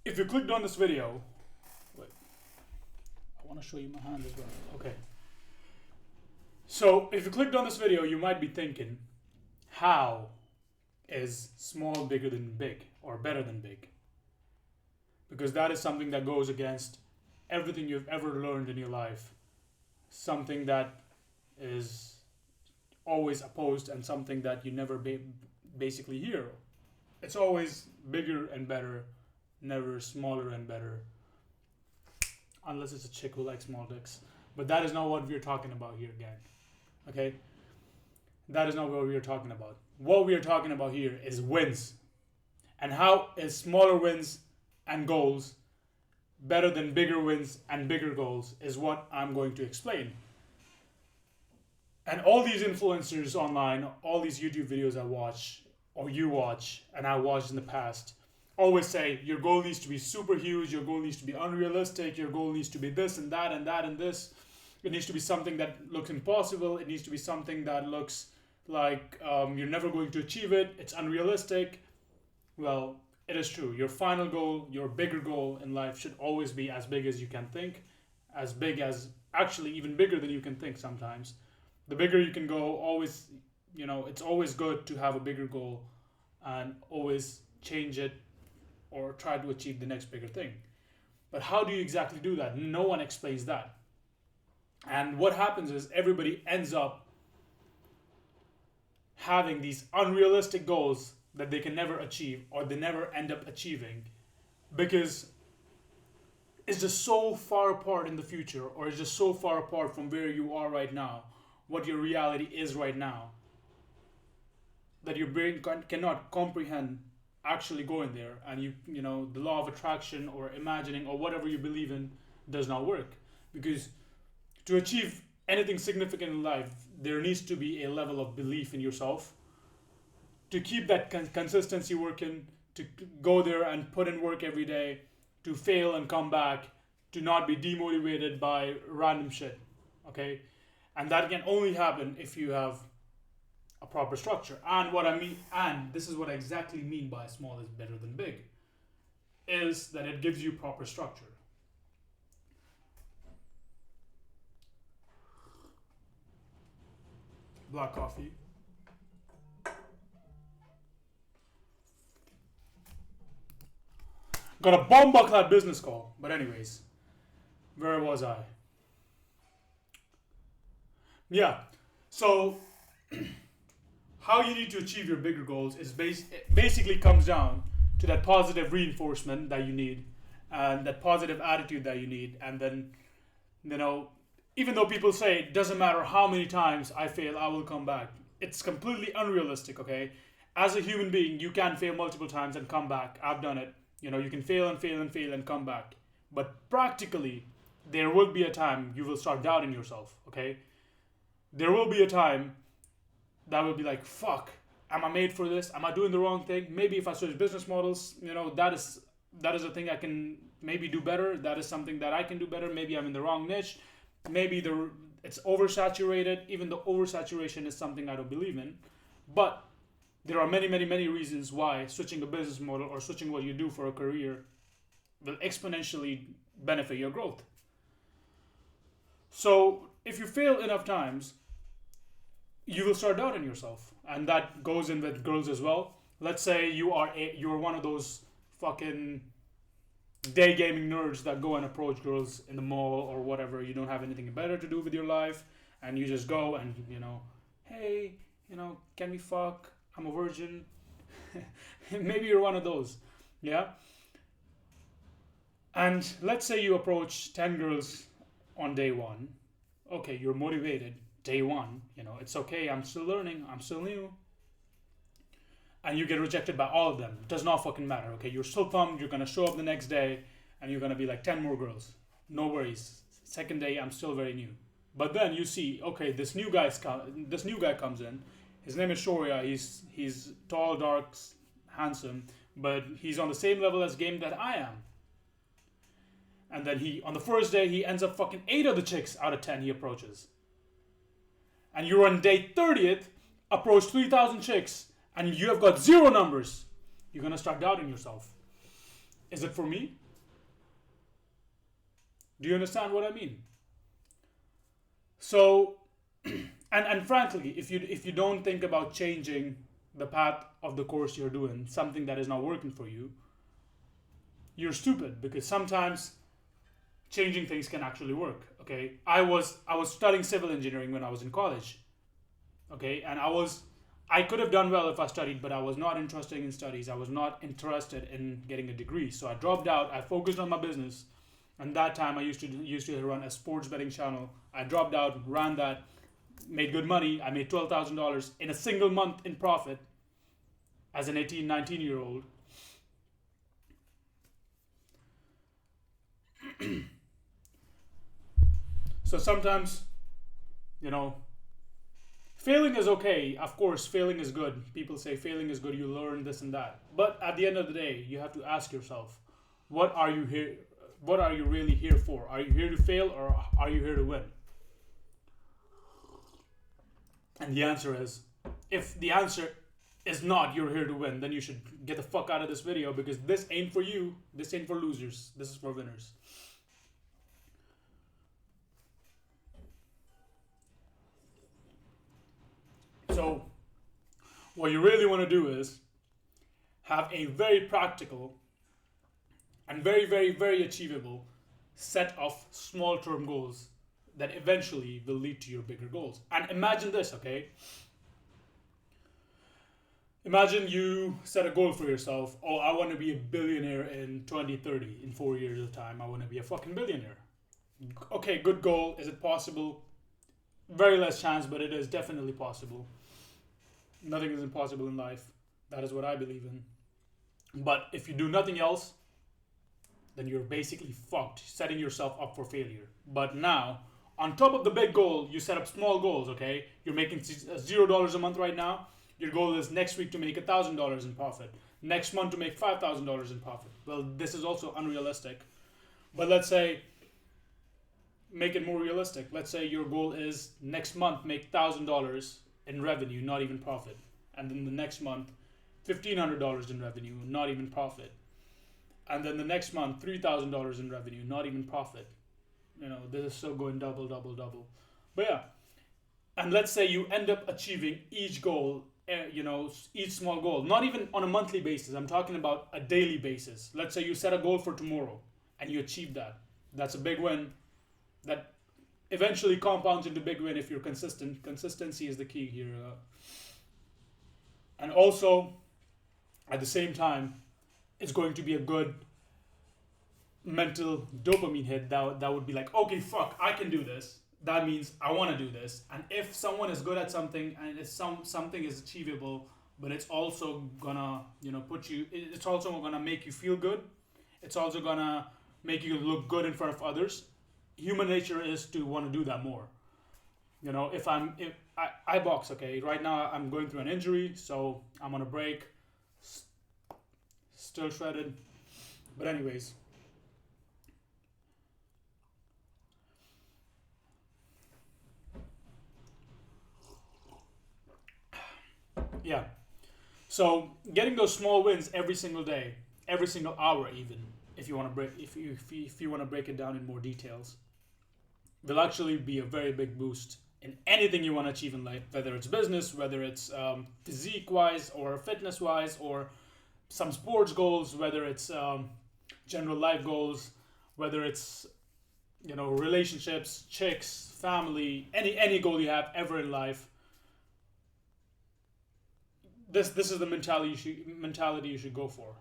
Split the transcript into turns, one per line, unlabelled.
if you clicked on this video, wait, I want to show you my hand as well. Okay. So if you clicked on this video, you might be thinking, how is small bigger than big or better than big? Because that is something that goes against everything you've ever learned in your life. Something that is always opposed and something that you never basically hear. It's always bigger and better, never smaller and better. Unless it's a chick who likes small dicks. But that is not what we're talking about here, gang. Okay? That is not what we are talking about. What we are talking about here is wins. And how is smaller wins and goals better than bigger wins and bigger goals is what I'm going to explain. And all these influencers online, all these YouTube videos I watch, or you watch, and I watched in the past, always say your goal needs to be super huge, your goal needs to be unrealistic, your goal needs to be this and that and that and this. It needs to be something that looks impossible. It needs to be something that looks like you're never going to achieve it. It's unrealistic. Well, it is true. Your final goal, your bigger goal in life should always be as big as you can think. As big as, actually even bigger than you can think sometimes. The bigger you can go, always, it's always good to have a bigger goal and always change it or try to achieve the next bigger thing. But how do you exactly do that? No one explains that. And what happens is everybody ends up having these unrealistic goals that they can never achieve or they never end up achieving because it's just so far apart in the future, or it's just so far apart from where you are right now, what your reality is right now, that your brain cannot comprehend actually going there, and the law of attraction or imagining or whatever you believe in does not work. Because to achieve anything significant in life, there needs to be a level of belief in yourself. To keep that consistency working, to go there and put in work every day, to fail and come back, to not be demotivated by random shit, okay? And that can only happen if you have a proper structure. And what I mean, and this is what I exactly mean by small is better than big, is that it gives you proper structure. Black coffee. Got a bomb-clad business call. But anyways, where was I? Yeah. So, how you need to achieve your bigger goals is it basically comes down to that positive reinforcement that you need and that positive attitude that you need. And then, even though people say it doesn't matter how many times I fail, I will come back. It's completely unrealistic, okay? As a human being, you can fail multiple times and come back. I've done it. You can fail and fail and fail and come back. But practically, there will be a time you will start doubting yourself, okay? There will be a time that will be like, fuck, am I made for this? Am I doing the wrong thing? Maybe if I switch business models, that is a thing I can maybe do better. That is something that I can do better. Maybe I'm in the wrong niche. Maybe it's oversaturated, even though oversaturation is something I don't believe in. But there are many, many, many reasons why switching a business model or switching what you do for a career will exponentially benefit your growth. So if you fail enough times, you will start doubting yourself. And that goes in with girls as well. Let's say you're one of those fucking day gaming nerds that go and approach girls in the mall or whatever. You don't have anything better to do with your life, and you just go and hey, can we fuck? I'm a virgin. Maybe you're one of those, yeah. And let's say you approach 10 girls on day one. Okay, you're motivated. Day one, it's okay. I'm still learning. I'm still new. And you get rejected by all of them. It does not fucking matter. Okay, you're still pumped. You're gonna show up the next day, and you're gonna be like 10 more girls. No worries. Second day, I'm still very new. But then you see, okay, this new guy comes in. His name is Shoria. He's tall, dark, handsome, but he's on the same level as game that I am. And then on the first day, he ends up fucking 8 of the chicks out of 10 he approaches. And you're on day 30th, approach 3,000 chicks, and you have got 0 numbers. You're gonna start doubting yourself. Is it for me? Do you understand what I mean? So, and frankly, if you don't think about changing the path of the course you're doing, something that is not working for you, you're stupid, because sometimes changing things can actually work. Okay, I was studying civil engineering when I was in college. Okay, and I could have done well if I studied, but I was not interested in studies. I was not interested in getting a degree, so I dropped out. I focused on my business, and that time I used to run a sports betting channel. I dropped out, ran that, made good money. I made $12,000 in a single month in profit as an 18, 19 year old. So sometimes, you know, failing is okay. Of course, failing is good. People say failing is good. You learn this and that. But at the end of the day, you have to ask yourself, what are you here? What are you really here for? Are you here to fail, or are you here to win? And the answer is, if the answer is not you're here to win, then you should get the fuck out of this video, because this ain't for you. This ain't for losers. This is for winners. So, what you really want to do is have a very practical and very, very, very achievable set of small term goals that eventually will lead to your bigger goals. And imagine this, okay? Imagine you set a goal for yourself. Oh, I want to be a billionaire in 2030. In 4 years of time, I want to be a fucking billionaire. Okay, good goal. Is it possible? Very less chance, but it is definitely possible. Nothing is impossible in life. That is what I believe in. But if you do nothing else, then you're basically fucked, setting yourself up for failure. But now, on top of the big goal, you set up small goals, okay? You're making $0 a month right now. Your goal is next week to make $1,000 in profit. Next month to make $5,000 in profit. Well, this is also unrealistic. But let's say, make it more realistic. Let's say your goal is next month make $1,000 in revenue, not even profit. And then the next month, $1,500 in revenue, not even profit. And then the next month, $3,000 in revenue, not even profit. This is still going double, double, double. But yeah, and let's say you end up achieving each goal, each small goal, not even on a monthly basis. I'm talking about a daily basis. Let's say you set a goal for tomorrow and you achieve that. That's a big win. That eventually compounds into big win if you're consistent. Consistency is the key here. And also, at the same time, it's going to be a good mental dopamine hit that would be like, okay, fuck, I can do this. That means I want to do this. And if someone is good at something and if something is achievable, but it's also gonna, it's also gonna make you feel good. It's also gonna make you look good in front of others. Human nature is to want to do that more. If I box, okay, right now I'm going through an injury, so I'm on a break, still shredded. But anyways, yeah. So getting those small wins every single day, every single hour, even if you want to break it down in more details, will actually be a very big boost in anything you want to achieve in life, whether it's business, whether it's physique wise or fitness wise, or some sports goals, whether it's general life goals, whether it's relationships, chicks, family, any goal you have ever in life. This is the mentality you should go for.